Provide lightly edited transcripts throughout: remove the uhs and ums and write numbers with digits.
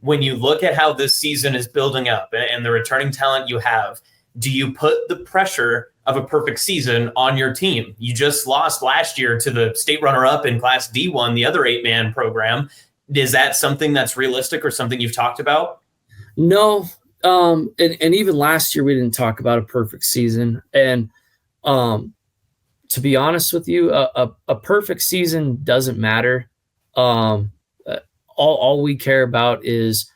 When you look at how this season is building up and the returning talent you have, do you put the pressure of a perfect season on your team? You just lost last year to the state runner-up in Class D1, the other 8-man program. Is that something that's realistic or something you've talked about? No. And even last year, we didn't talk about a perfect season. And to be honest with you, a perfect season doesn't matter. Um, all we care about is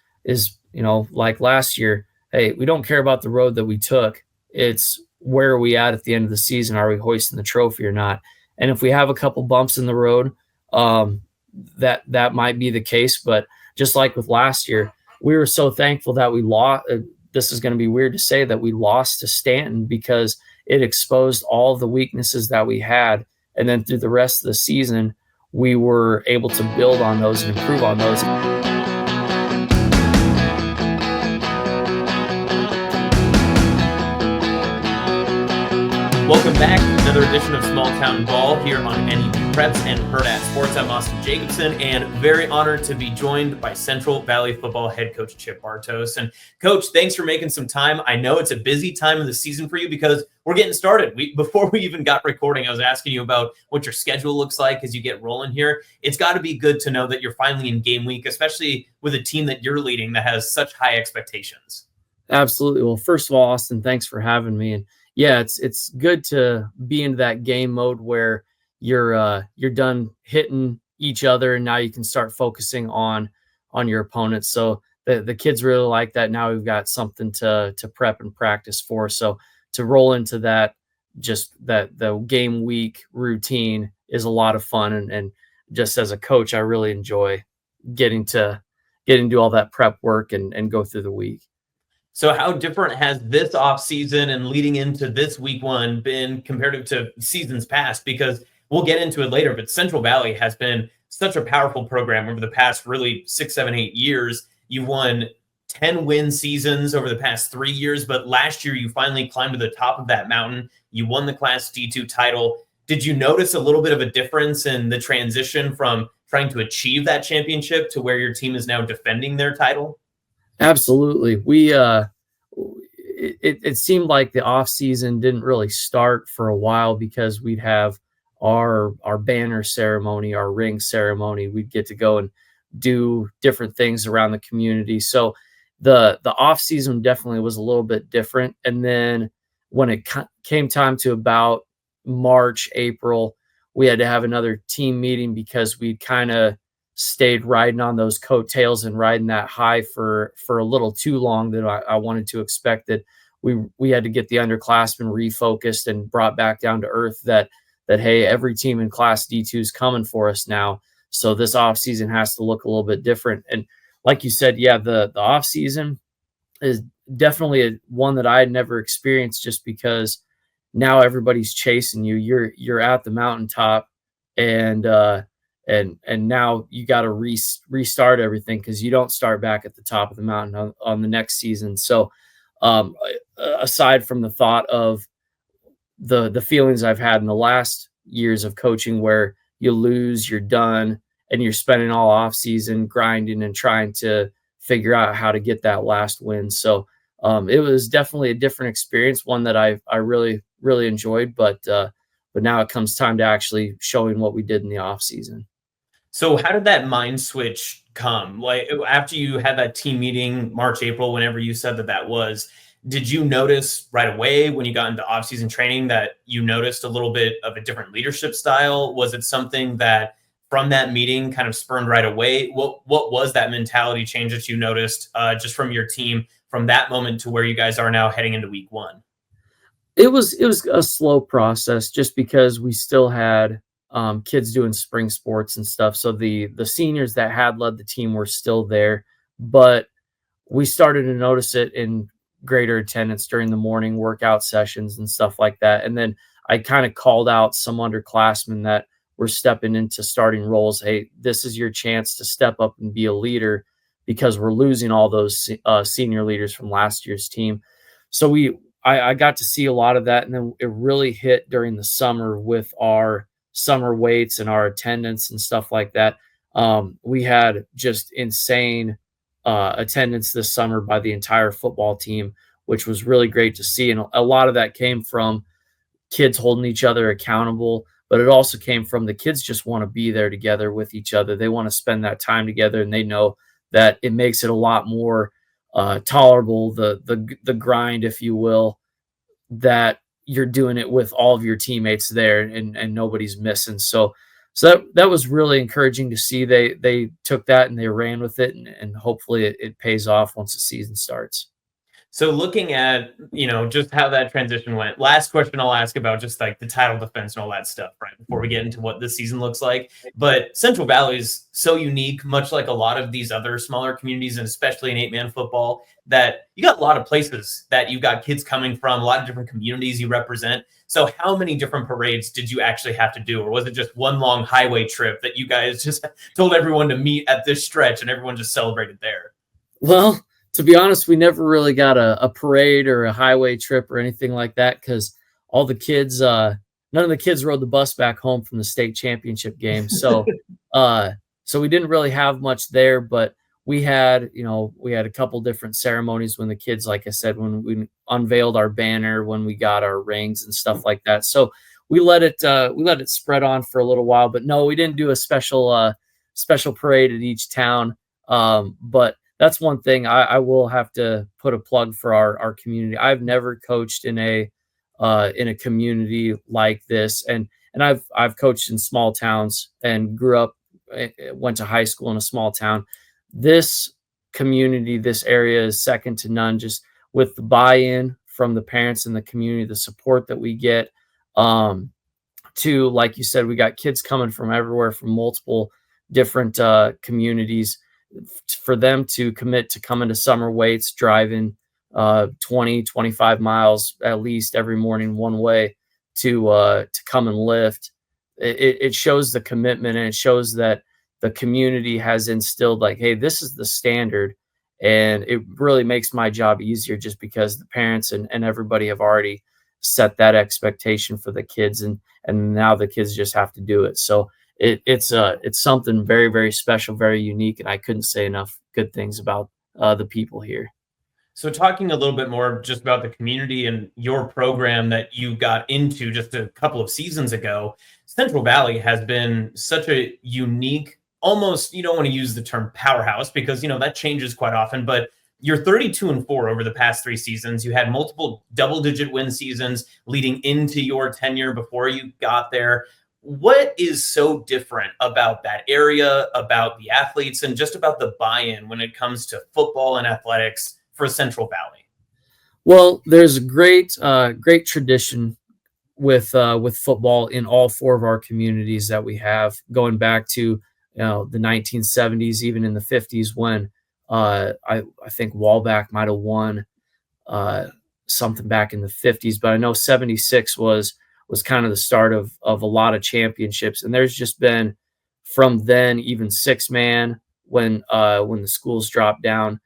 like last year. Hey, we don't care about the road that we took. It's where are we at the end of the season? Are we hoisting the trophy or not? And if we have a couple bumps in the road, that might be the case. But just like with last year, we were so thankful that we lost. This is going to be weird to say that we lost to Stanton because it exposed all the weaknesses that we had. And then through the rest of the season, we were able to build on those and improve on those. Welcome back to another edition of Small Town Ball here on NEB Preps and Hurrdat Sports. I'm Austin Jacobsen, and very honored to be joined by Central Valley football head coach Chip Bartos. And Coach, thanks for making some time. I know it's a busy time of the season for you because we're getting started. Before we even got recording, I was asking you about what your schedule looks like as you get rolling here. It's got to be good to know that you're finally in game week, especially with a team that you're leading that has such high expectations. Absolutely. Well, first of all, Austin, thanks for having me. And yeah, it's good to be in that game mode where you're done hitting each other and now you can start focusing on your opponents. So the kids really like that. Now we've got something to prep and practice for. So to roll into that, just that the game week routine is a lot of fun. And just as a coach, I really enjoy getting to do all that prep work and go through the week. So how different has this offseason and leading into this week one been compared to seasons past? Because we'll get into it later, but Central Valley has been such a powerful program over the past really 6, 7, 8 years. You've won 10 win seasons over the past 3 years, but last year you finally climbed to the top of that mountain. You won the Class D2 title. Did you notice a little bit of a difference in the transition from trying to achieve that championship to where your team is now defending their title? Absolutely. It seemed like the off season didn't really start for a while because we'd have our banner ceremony, our ring ceremony. We'd get to go and do different things around the community. So the off season definitely was a little bit different. And then when it came time to about March, April, we had to have another team meeting because we'd kind of stayed riding on those coattails and riding that high for a little too long that I wanted to expect that we had to get the underclassmen refocused and brought back down to earth that hey, every team in Class D2 is coming for us now. So this off season has to look a little bit different. And like you said, yeah, the off season is definitely one that I had never experienced just because now everybody's chasing you. You're at the mountaintop and now you got to restart everything because you don't start back at the top of the mountain on the next season. So aside from the thought of the feelings I've had in the last years of coaching where you lose, you're done, and you're spending all off season grinding and trying to figure out how to get that last win. So it was definitely a different experience, one that I really, really enjoyed, but now it comes time to actually showing what we did in the off season. So how did that mind switch come? Like after you had that team meeting, March, April, whenever you said that was, did you notice right away when you got into off-season training that you noticed a little bit of a different leadership style? Was it something that from that meeting kind of spurned right away? What was that mentality change that you noticed just from your team from that moment to where you guys are now heading into week one? It was a slow process just because we still had kids doing spring sports and stuff. So the seniors that had led the team were still there, but we started to notice it in greater attendance during the morning workout sessions and stuff like that. And then I kind of called out some underclassmen that were stepping into starting roles. Hey, this is your chance to step up and be a leader because we're losing all those senior leaders from last year's team. So I got to see a lot of that. And then it really hit during the summer with our summer weights and our attendance and stuff like that. We had just insane attendance this summer by the entire football team, which was really great to see. And a lot of that came from kids holding each other accountable, but it also came from the kids just want to be there together with each other. They want to spend that time together, and they know that it makes it a lot more tolerable, the grind, if you will, that you're doing it with all of your teammates there, and nobody's missing. So that was really encouraging to see. They took that and they ran with it, and hopefully it pays off once the season starts. So looking at, just how that transition went, last question I'll ask about just like the title defense and all that stuff, right? Before we get into what this season looks like. But Central Valley is so unique, much like a lot of these other smaller communities, and especially in 8-man football, that you got a lot of places that you got kids coming from, a lot of different communities you represent. So how many different parades did you actually have to do? Or was it just one long highway trip that you guys just told everyone to meet at this stretch and everyone just celebrated there? Well, to be honest, we never really got a parade or a highway trip or anything like that, because all the kids, none of the kids rode the bus back home from the state championship game. So, so we didn't really have much there, but we had a couple different ceremonies when the kids, like I said, when we unveiled our banner, when we got our rings and stuff like that. So we let it spread on for a little while, but no, we didn't do a special parade at each town. But that's one thing I will have to put a plug for our community. I've never coached in a community like this, and I've coached in small towns and grew up, went to high school in a small town. This community, this area is second to none, just with the buy-in from the parents and the community, the support that we get. To, like you said, we got kids coming from everywhere, from multiple different communities. For them to commit to coming to summer weights, driving 20, 25 miles at least every morning one way to come and lift, it shows the commitment, and it shows that the community has instilled, like, hey, this is the standard. And it really makes my job easier, just because the parents and everybody have already set that expectation for the kids, and now the kids just have to do it. So it's something very, very special, very unique, and I couldn't say enough good things about the people here. So talking a little bit more just about the community and your program that you got into just a couple of seasons ago, Central Valley has been such a unique, almost, you don't want to use the term powerhouse because, that changes quite often, but you're 32-4 over the past 3 seasons. You had multiple double-digit win seasons leading into your tenure before you got there. What is so different about that area, about the athletes, and just about the buy-in when it comes to football and athletics for Central Valley? Well, there's a great tradition with football in all 4 of our communities that we have, going back to the 1970s, even in the 50s, when I think Wallback might have won something back in the 50s, but I know 76 was kind of the start of a lot of championships. And there's just been, from then, even 6-man when the schools dropped down,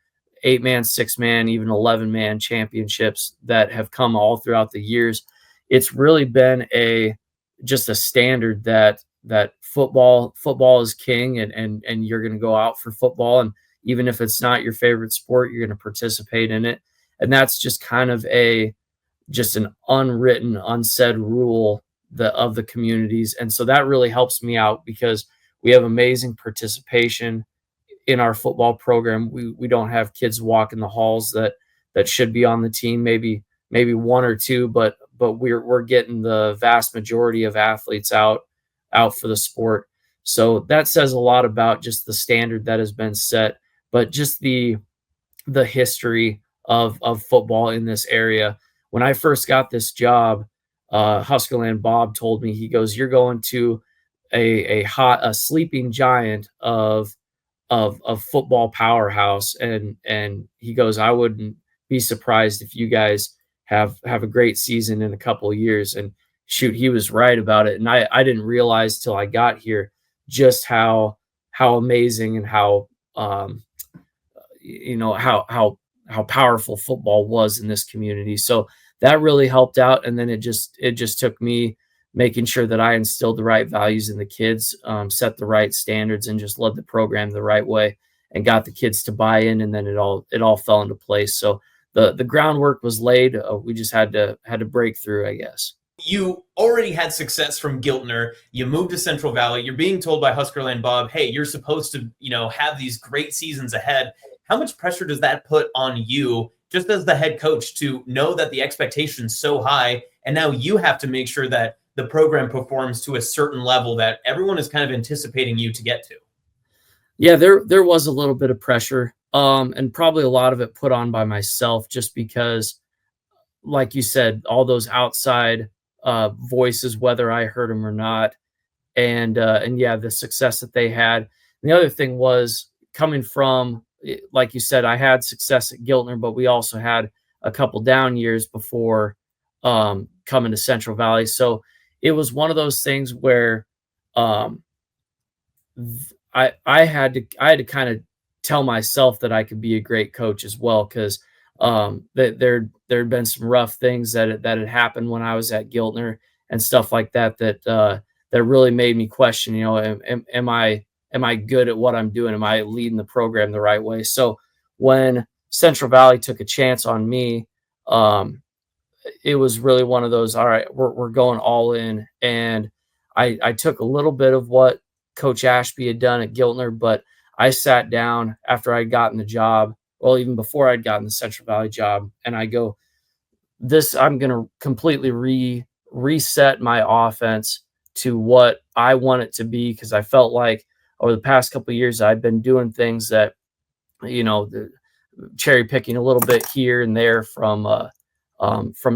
8-man, 6-man, even 11-man championships that have come all throughout the years. It's really been just a standard that football is king, and you're going to go out for football. And even if it's not your favorite sport, you're going to participate in it. And that's just kind of just an unwritten, unsaid rule of the communities. And so that really helps me out, because we have amazing participation in our football program. We don't have kids walking the halls that should be on the team, maybe 1 or 2, but we're getting the vast majority of athletes out for the sport. So that says a lot about just the standard that has been set, but just the history of football in this area. When I first got this job, Huskerland Bob told me, he goes, "You're going to a sleeping giant of football powerhouse," and he goes, "I wouldn't be surprised if you guys have a great season in a couple of years." And shoot, he was right about it. And I didn't realize till I got here just how amazing and how powerful football was in this community. So that really helped out. And then it just took me making sure that I instilled the right values in the kids, set the right standards, and just led the program the right way. and got the kids to buy in, and then it all fell into place. So the groundwork was laid. We just had to break through, I guess. You already had success from Giltner. You moved to Central Valley. You're being told by Huskerland Bob, hey, you're supposed to, have these great seasons ahead. How much pressure does that put on you, just as the head coach, to know that the expectation's so high, and now you have to make sure that the program performs to a certain level that everyone is kind of anticipating you to get to? Yeah, there was a little bit of pressure, and probably a lot of it put on by myself, just because, like you said, all those outside voices, whether I heard them or not, and yeah, the success that they had. And the other thing was coming from, like you said, I had success at Giltner, but we also had a couple down years before coming to Central Valley. So it was one of those things where I had to kind of tell myself that I could be a great coach as well, because there had been some rough things that had happened when I was at Giltner and stuff like that that really made me question, am I good at what I'm doing? Am I leading the program the right way? So when Central Valley took a chance on me, it was really one of those, all right, we're going all in. And I took a little bit of what Coach Ashby had done at Giltner, but I sat down after I'd gotten the job, well, even before I'd gotten the Central Valley job, and I go, I'm going to completely reset my offense to what I want it to be, because I felt like over the past couple of years I've been doing things that, the cherry picking a little bit here and there from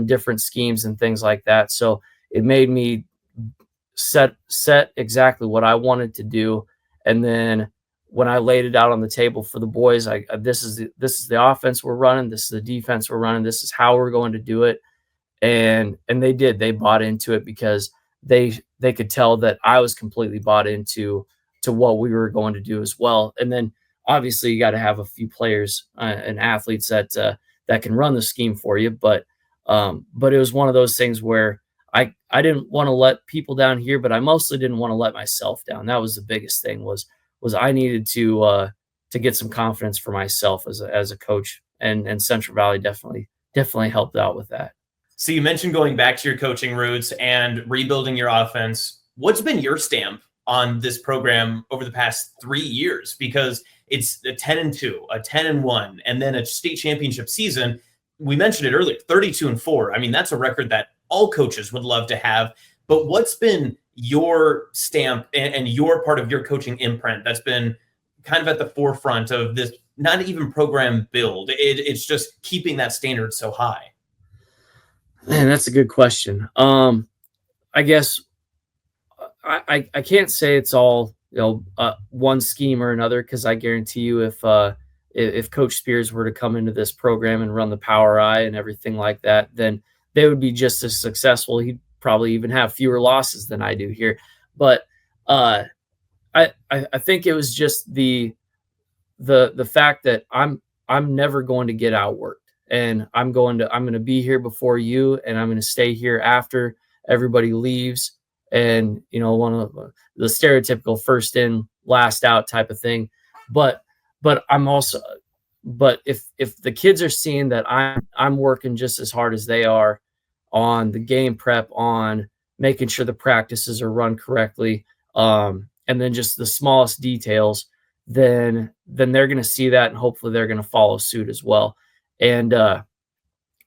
different schemes and things like that. So it made me set exactly what I wanted to do, and then when I laid it out on the table for the boys, this is the offense we're running, this is the defense we're running, this is how we're going to do it. And they bought into it, because they could tell that I was completely bought into what we were going to do as well. And then obviously you got to have a few players and athletes that can run the scheme for you. But it was one of those things where I didn't want to let people down here, but I mostly didn't want to let myself down. That was the biggest thing, was I needed to get some confidence for myself as a coach, and Central Valley definitely helped out with that. So you mentioned going back to your coaching roots and rebuilding your offense. What's been your stamp on this program over the past 3 years? Because it's a 10-2, a 10-1, and then a state championship season. We mentioned it earlier, 32-4. I mean, that's a record that all coaches would love to have. But what's been your stamp and your part of your coaching imprint that's been kind of at the forefront of this, not even program build, it's just keeping that standard so high? Man, that's a good question. I guess I can't say it's all one scheme or another, because I guarantee you, if Coach Spears were to come into this program and run the Power Eye and everything like that, then they would be just as successful. He'd probably even have fewer losses than I do here. But I think it was just the fact that I'm never going to get outworked, and I'm going to be here before you, and I'm going to stay here after everybody leaves. And one of the stereotypical first in, last out type of thing. But if the kids are seeing that I'm working just as hard as they are on the game prep, on making sure the practices are run correctly, and then just the smallest details, then they're going to see that, and hopefully they're going to follow suit as well. And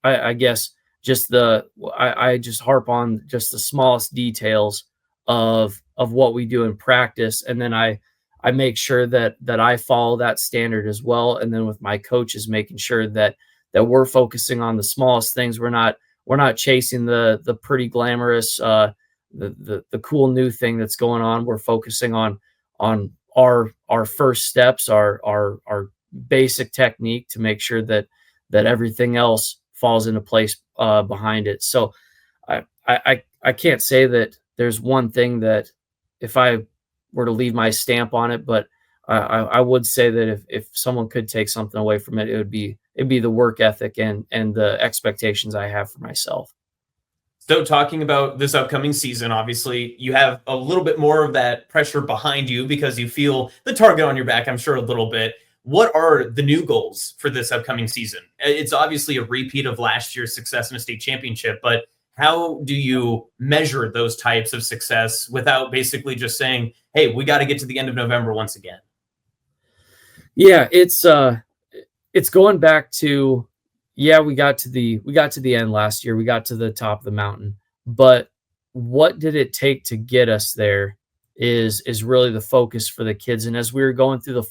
I guess I just harp on just the smallest details of what we do in practice, and then I make sure that I follow that standard as well. And then with my coaches, making sure that we're focusing on the smallest things. We're not chasing the pretty glamorous, the cool new thing that's going on. We're focusing on our first steps, our basic technique, to make sure that everything else falls into place behind it. So I can't say that there's one thing that, if I were to leave my stamp on it, but I would say that if someone could take something away from it, it'd be the work ethic and the expectations I have for myself. So talking about this upcoming season, obviously you have a little bit more of that pressure behind you because you feel the target on your back, I'm sure, a little bit. what are the new goals for this upcoming season? It's obviously a repeat of last year's success in a state championship, but how do you measure those types of success without basically just saying, hey, we got to get to the end of November once again? Yeah, it's going back to, yeah, we got to the end last year. We got to the top of the mountain. But what did it take to get us there is really the focus for the kids. And as we were going through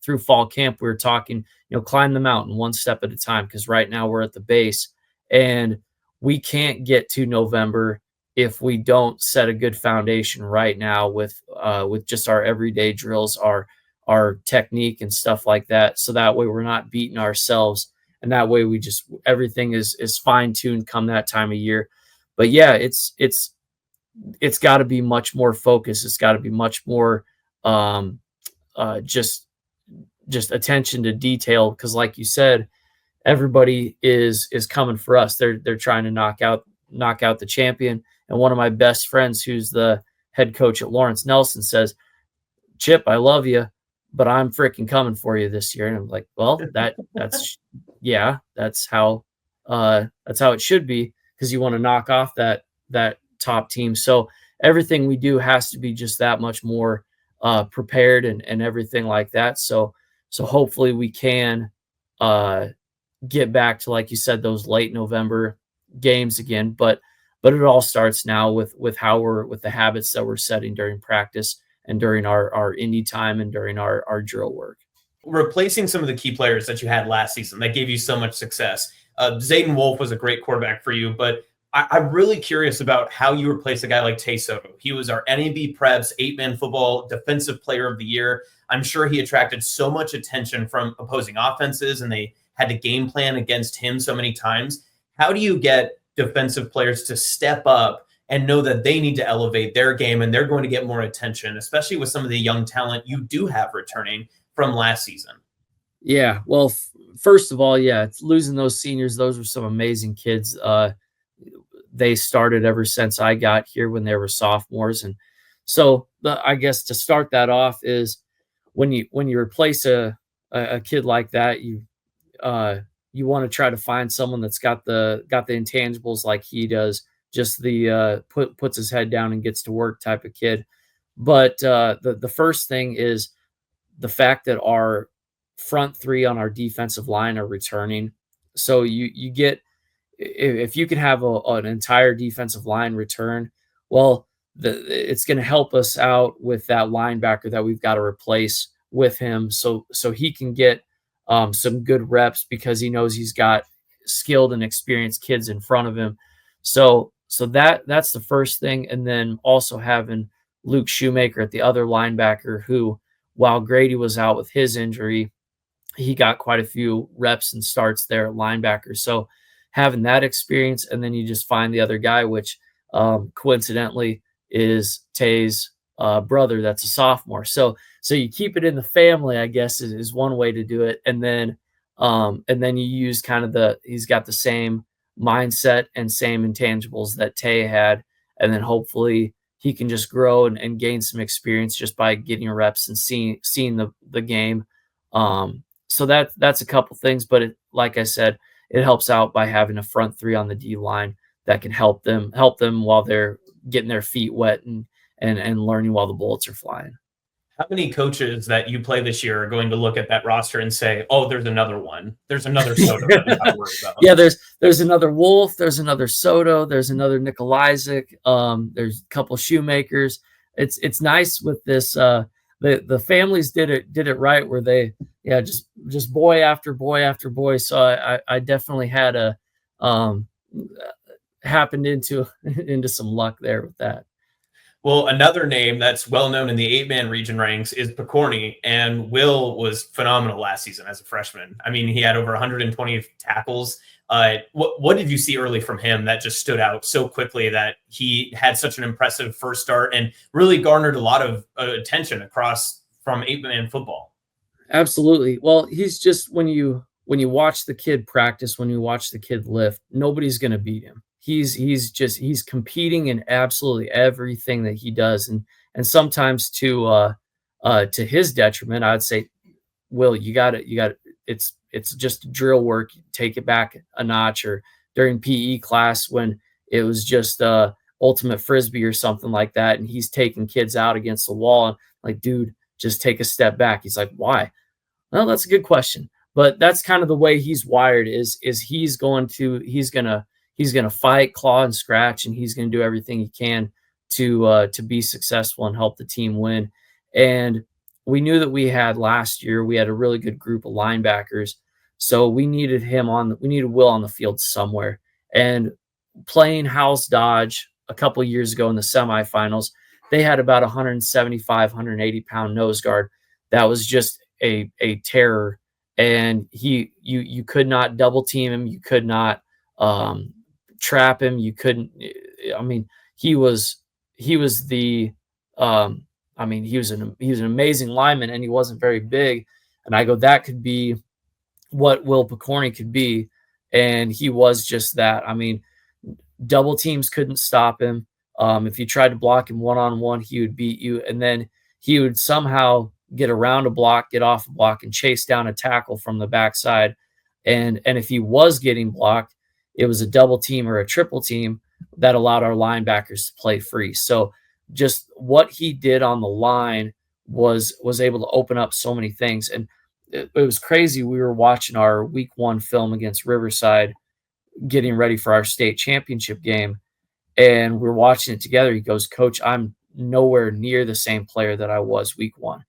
through fall camp, we were talking, climb the mountain one step at a time, because right now we're at the base and we can't get to November if we don't set a good foundation right now with just our everyday drills, our technique and stuff like that. So that way we're not beating ourselves, and that way everything is fine-tuned come that time of year. But yeah, it's got to be much more focused. It's got to be much more just attention to detail, because like you said, everybody is coming for us. They're trying to knock out the champion. And one of my best friends, who's the head coach at Lawrence Nelson, says, Chip, I love you, but I'm freaking coming for you this year. And I'm like, well, that's yeah, that's how it should be, because you want to knock off that top team. So everything we do has to be just that much more prepared and everything like that. So hopefully we can get back to, like you said, those late November games again. But it all starts now with the habits that we're setting during practice and during our indie time and during our drill work. Replacing some of the key players that you had last season that gave you so much success. Zayden Wolf was a great quarterback for you, but I'm really curious about how you replace a guy like Tay Soto. He was our NAB Preps 8-man football defensive player of the year. I'm sure he attracted so much attention from opposing offenses, and they had to game plan against him so many times. How do you get defensive players to step up and know that they need to elevate their game and they're going to get more attention, especially with some of the young talent you do have returning from last season? Yeah, well, first of all, yeah, it's losing those seniors. Those were some amazing kids. They started ever since I got here when they were sophomores. And so I guess to start that off is when you replace a kid like that, you want to try to find someone that's got the intangibles like he does, just the puts his head down and gets to work type of kid. But the first thing is the fact that our front three on our defensive line are returning. So you get, if you can have an entire defensive line return, well, it's going to help us out with that linebacker that we've got to replace with him, so he can get some good reps, because he knows he's got skilled and experienced kids in front of him. So that's the first thing. And then also having Luke Shoemaker at the other linebacker, who, while Grady was out with his injury, he got quite a few reps and starts there at linebacker. So having that experience, and then you just find the other guy, which coincidentally is Tay's brother, that's a sophomore. So you keep it in the family, I guess, is one way to do it. And then you use kind of he's got the same mindset and same intangibles that Tay had. And then hopefully he can just grow and gain some experience just by getting reps and seeing the game. So that's a couple things, but like I said, it helps out by having a front three on the D line that can help them while they're getting their feet wet and learning while the bullets are flying. How many coaches that you play this year are going to look at that roster and say, "Oh, there's another one. There's another Soto that we have to worry about." Yeah, there's another Wolf. There's another Soto. There's another Nikolajczyk. There's a couple Shoemakers. It's nice with this. The families did it right, where they just boy after boy after boy. So I definitely had happened into some luck there with that. Well, another name that's well known in the 8-man region ranks is Picorni, and Will was phenomenal last season as a freshman. I mean, he had over 120 tackles. What did you see early from him that just stood out so quickly that he had such an impressive first start and really garnered a lot of attention across from 8-man football? Absolutely. Well, he's just, when you watch the kid practice, when you watch the kid lift, nobody's going to beat him. He's competing in absolutely everything that he does, and sometimes to his detriment, I'd say Will, you got it. It's just drill work. Take it back a notch. Or during PE class when it was just ultimate frisbee or something like that, and he's taking kids out against the wall, and like, dude, just take a step back. He's like, why? Well, that's a good question. But that's kind of the way he's wired is he's gonna fight, claw, and scratch, and he's gonna do everything he can to be successful and help the team win. And we knew that we had last year, we had a really good group of linebackers. So we needed Will on the field somewhere. And playing House Dodge a couple of years ago in the semifinals, they had about 175, 180 pound nose guard. That was just a terror. And you could not double team him. You could not trap him. You couldn't, I mean, he was an amazing lineman, and he wasn't very big. And I go, that could be what Will Picorni could be. And he was just that. I mean, double teams couldn't stop him. If you tried to block him one-on-one, he would beat you. And then he would somehow get around a block, get off a block, and chase down a tackle from the backside. And if he was getting blocked, it was a double team or a triple team that allowed our linebackers to play free. So just what he did on the line was able to open up so many things. And it was crazy. We were watching our week 1 film against Riverside, getting ready for our state championship game. And we're watching it together. He goes, Coach, I'm nowhere near the same player that I was week 1.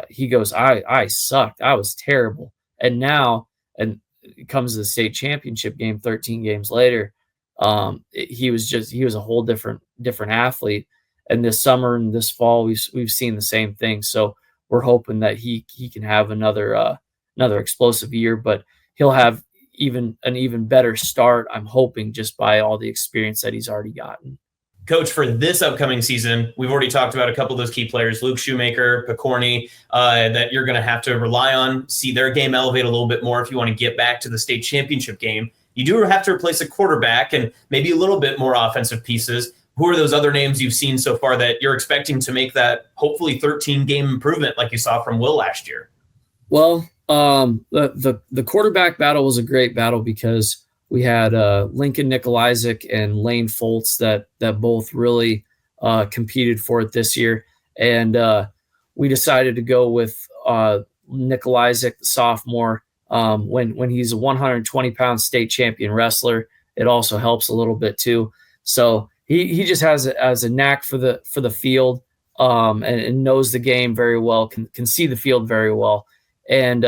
He goes, I sucked. I was terrible. And now, and it comes to the state championship game 13 games later, he was a whole different athlete. And this summer and this fall, we've seen the same thing. So we're hoping that he can have another explosive year, but he'll have an even better start, I'm hoping, just by all the experience that he's already gotten. Coach, for this upcoming season, we've already talked about a couple of those key players, Luke Shoemaker, Picorni, that you're going to have to rely on, see their game elevate a little bit more if you want to get back to the state championship game. You do have to replace a quarterback and maybe a little bit more offensive pieces. Who are those other names you've seen so far that you're expecting to make that hopefully 13-game improvement like you saw from Will last year? Well, the quarterback battle was a great battle because we had Lincoln Nikolajczyk and Lane Foltz that both really competed for it this year. And we decided to go with Nikolajczyk, the sophomore. When he's a 120-pound state champion wrestler, it also helps a little bit too. So he just has a knack for the field, and knows the game very well, can see the field very well, and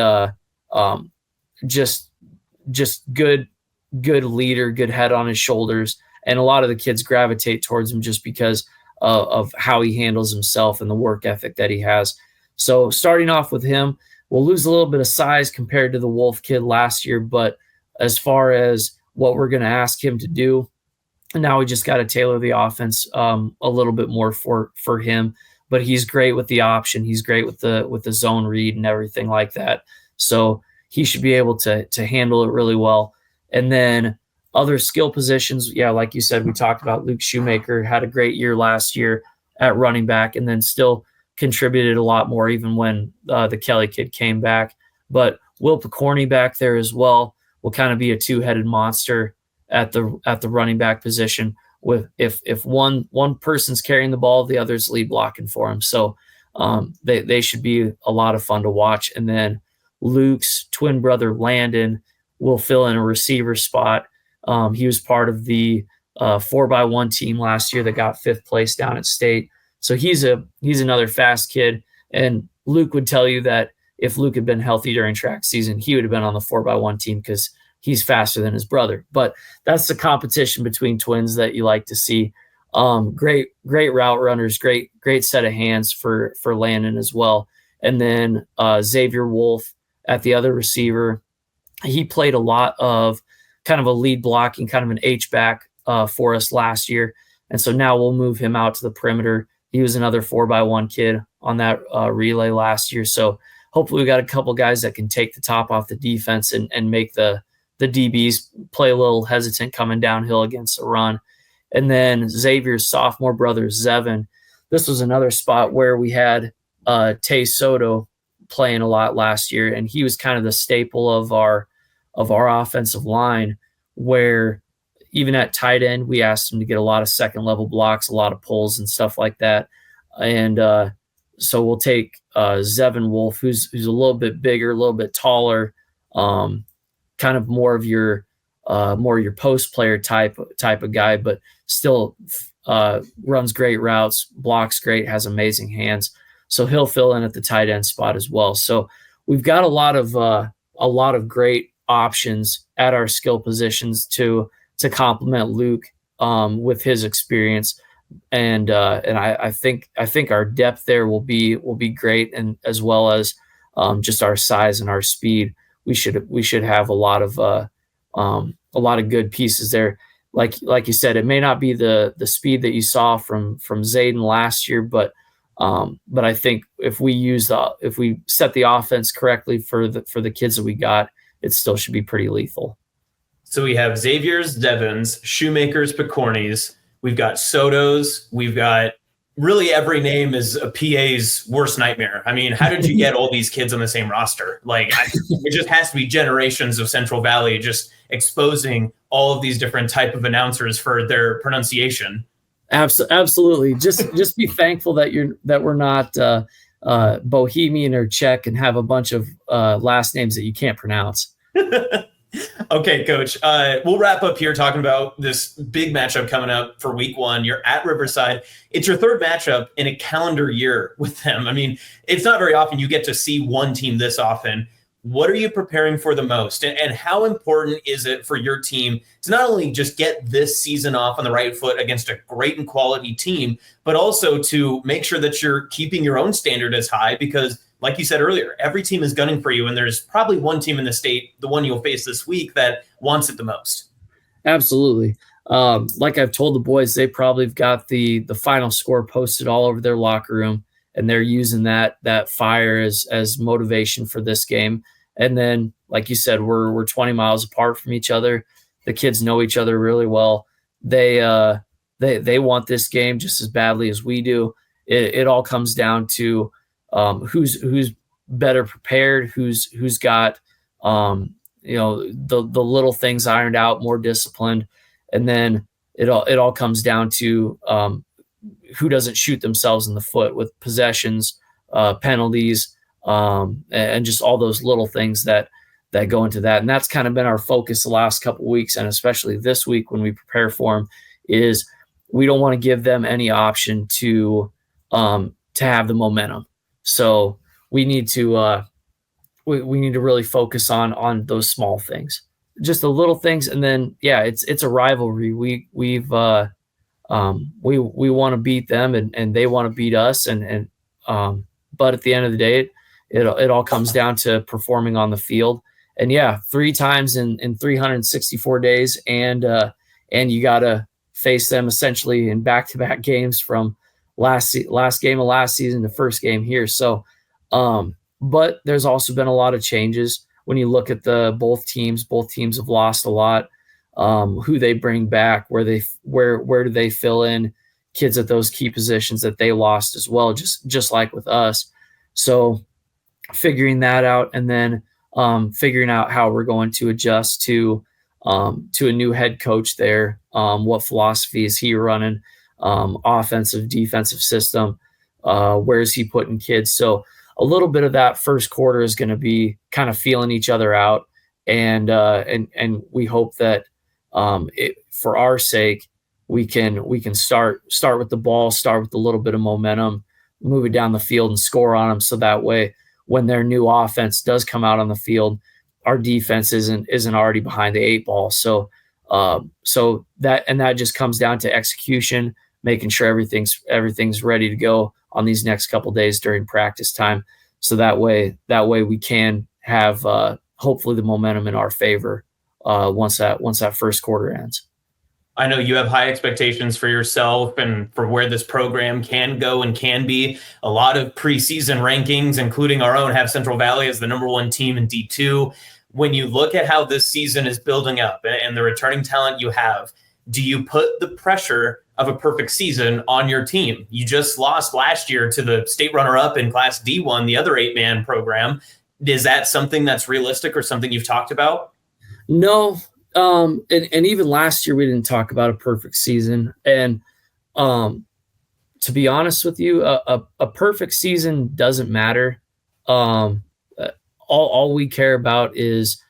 just good leader, good head on his shoulders. And a lot of the kids gravitate towards him just because of how he handles himself and the work ethic that he has. So starting off with him, we'll lose a little bit of size compared to the Wolf kid last year, but as far as what we're going to ask him to do, now we just got to tailor the offense a little bit more for him. But he's great with the option. He's great with the zone read and everything like that. So he should be able to handle it really well. And then other skill positions, yeah, like you said, we talked about Luke Shoemaker, had a great year last year at running back, and then still contributed a lot more even when the Kelly kid came back. But Will Picorni back there as well will kind of be a two-headed monster at the running back position. With if one person's carrying the ball, the other's lead blocking for him. So they should be a lot of fun to watch. And then Luke's twin brother Landon will fill in a receiver spot. He was part of the 4x1 team last year that got 5th place down at state. So he's another fast kid. And Luke would tell you that if Luke had been healthy during track season, he would have been on the 4x1 team because he's faster than his brother. But that's the competition between twins that you like to see. Great route runners, great set of hands for Landon as well. And then Xavier Wolf at the other receiver, he played a lot of kind of a lead blocking, kind of an H-back for us last year. And so now we'll move him out to the perimeter. He was another 4x1 kid on that relay last year. So hopefully we got a couple guys that can take the top off the defense and make the DBs play a little hesitant coming downhill against the run. And then Xavier's sophomore brother, Zevin. This was another spot where we had Tay Soto playing a lot last year, and he was kind of the staple of our offensive line, where even at tight end, we asked him to get a lot of second level blocks, a lot of pulls and stuff like that. And so we'll take Zevin Wolf, who's a little bit bigger, a little bit taller, kind of more of your post player type of guy, but still runs great routes, blocks great, has amazing hands. So he'll fill in at the tight end spot as well. So we've got a lot of great options at our skill positions to complement Luke with his experience. And I think our depth there will be great, and as well as just our size and our speed, we should have a lot of good pieces there. Like you said, it may not be the speed that you saw from Zayden last year, but I think if we set the offense correctly for the kids that we got, it still should be pretty lethal. So we have Xavier's, Devons, Shoemakers, Picornis. We've got Sotos. We've got really every name is a PA's worst nightmare. I mean, how did you get all these kids on the same roster? It just has to be generations of Central Valley just exposing all of these different type of announcers for their pronunciation. Absolutely. Just be thankful that we're not Bohemian or Czech and have a bunch of last names that you can't pronounce. Okay, Coach. We'll wrap up here talking about this big matchup coming up for week 1. You're at Riverside. It's your third matchup in a calendar year with them. I mean, it's not very often you get to see one team this often. What are you preparing for the most? And how important is it for your team to not only just get this season off on the right foot against a great and quality team, but also to make sure that you're keeping your own standard as high? Because like you said earlier, every team is gunning for you, and there's probably one team in the state, the one you'll face this week, that wants it the most. Absolutely. Like I've told the boys, they probably have got the final score posted all over their locker room, and they're using that fire as motivation for this game. And then, like you said, we're 20 miles apart from each other. The kids know each other really well. They want this game just as badly as we do. It all comes down to who's better prepared, who's got the little things ironed out, more disciplined, and then it all comes down to who doesn't shoot themselves in the foot with possessions, penalties, and just all those little things that go into that. And that's kind of been our focus the last couple of weeks, and especially this week when we prepare for them, is we don't want to give them any option to have the momentum. So we need to we need to really focus on those small things, just the little things. And then, yeah, it's a rivalry. We want to beat them, and they want to beat us. But at the end of the day, it all comes down to performing on the field. And yeah, 3 times in 364 days, and you got to face them essentially in back-to-back games from last game of last season to first game here. So, but there's also been a lot of changes when you look at both teams. Both teams have lost a lot. Who they bring back, where do they fill in kids at those key positions that they lost as well, just like with us. So figuring that out, and then figuring out how we're going to adjust to a new head coach there. What philosophy is he running? Offensive, defensive system. Where is he putting kids? So a little bit of that first quarter is going to be kind of feeling each other out, and we hope that for our sake we can start with the ball, start with a little bit of momentum, move it down the field and score on them. So that way, when their new offense does come out on the field, our defense isn't already behind the 8 ball. So that just comes down to execution, making sure everything's ready to go on these next couple days during practice time. So that way we can have hopefully the momentum in our favor once that first quarter ends. I know you have high expectations for yourself and for where this program can go and can be. A lot of preseason rankings, including our own, have Central Valley as the number 1 team in D2. When you look at how this season is building up and the returning talent you have, do you put the pressure of a perfect season on your team. You just lost last year to the state runner-up in Class D1, the other 8-man program. Is that something that's realistic or something you've talked about? No. And even last year, we didn't talk about a perfect season. And to be honest with you, a perfect season doesn't matter. All we care about is,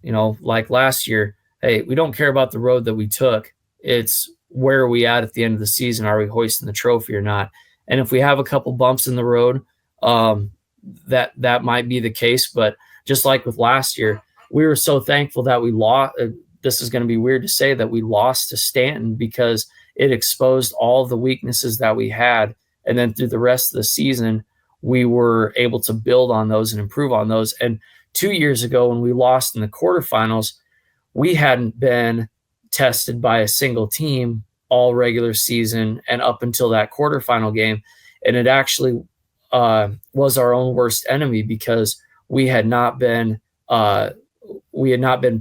like last year, hey, we don't care about the road that we took. It's where are we at the end of the season? Are we hoisting the trophy or not? And if we have a couple bumps in the road, that might be the case. But just like with last year, we were so thankful that we lost. This is going to be weird to say that we lost to Stanton because it exposed all the weaknesses that we had. And then through the rest of the season, we were able to build on those and improve on those. And 2 years ago, when we lost in the quarterfinals, we hadn't been tested by a single team all regular season and up until that quarterfinal game. And it actually was our own worst enemy because we had not been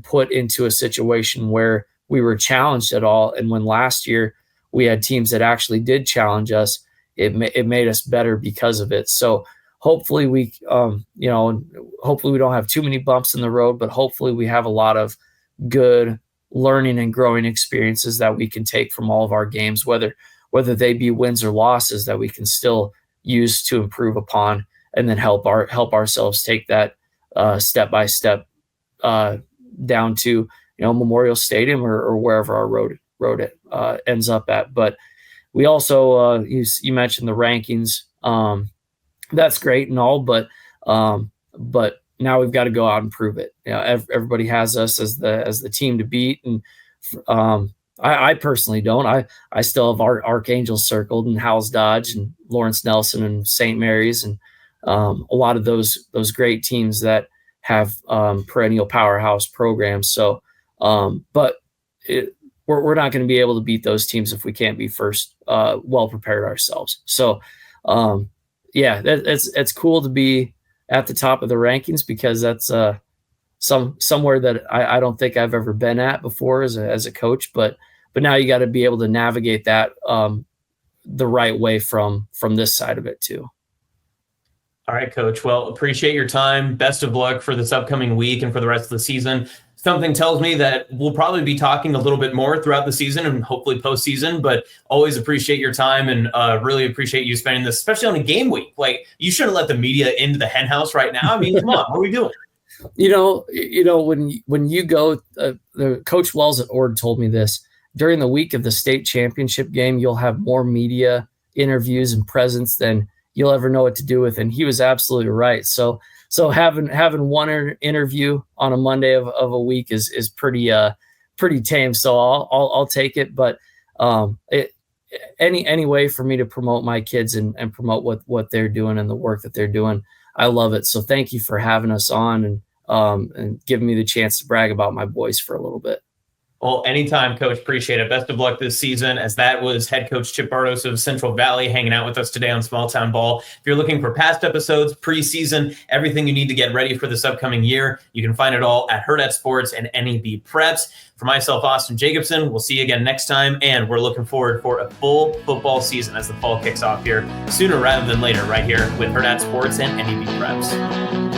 put into a situation where we were challenged at all. And when last year we had teams that actually did challenge us, it made us better because of it. So hopefully hopefully we don't have too many bumps in the road, but hopefully we have a lot of good learning and growing experiences that we can take from all of our games, whether they be wins or losses, that we can still use to improve upon and then help ourselves take that step by step down to Memorial Stadium or wherever our road ends up at. But we also you mentioned the rankings. That's great and all, but now we've got to go out and prove it. Everybody has us as the team to beat, and I personally don't. I still have our Archangels circled and Howells Dodge and Lawrence Nelson and St. Mary's and a lot of those great teams that have perennial powerhouse programs. So, but we're not going to be able to beat those teams if we can't be first well prepared ourselves. So, it's cool to be at the top of the rankings because that's somewhere that I don't think I've ever been at before as a coach. But now you got to be able to navigate that the right way from this side of it too. All right, Coach. Well, appreciate your time. Best of luck for this upcoming week and for the rest of the season. Something tells me that we'll probably be talking a little bit more throughout the season and hopefully postseason, but always appreciate your time and really appreciate you spending this, especially on a game week. Like, you shouldn't let the media into the hen house right now. I mean, come on, what are we doing? When you go, the Coach Wells at Ord told me this, during the week of the state championship game, you'll have more media interviews and presence than you'll ever know what to do with. And he was absolutely right. So having one interview on a Monday of a week is pretty tame. So I'll take it. But any way for me to promote my kids and promote what they're doing and the work that they're doing, I love it. So thank you for having us on and giving me the chance to brag about my boys for a little bit. Well, anytime, Coach. Appreciate it. Best of luck this season. As that was head coach Chip Bartos of Central Valley hanging out with us today on Small Town Ball. If you're looking for past episodes, preseason, everything you need to get ready for this upcoming year, you can find it all at Hurrdat Sports and NEB Preps. For myself, Austin Jacobsen, we'll see you again next time, and we're looking forward for a full football season as the fall kicks off here sooner rather than later right here with Hurrdat Sports and NEB Preps.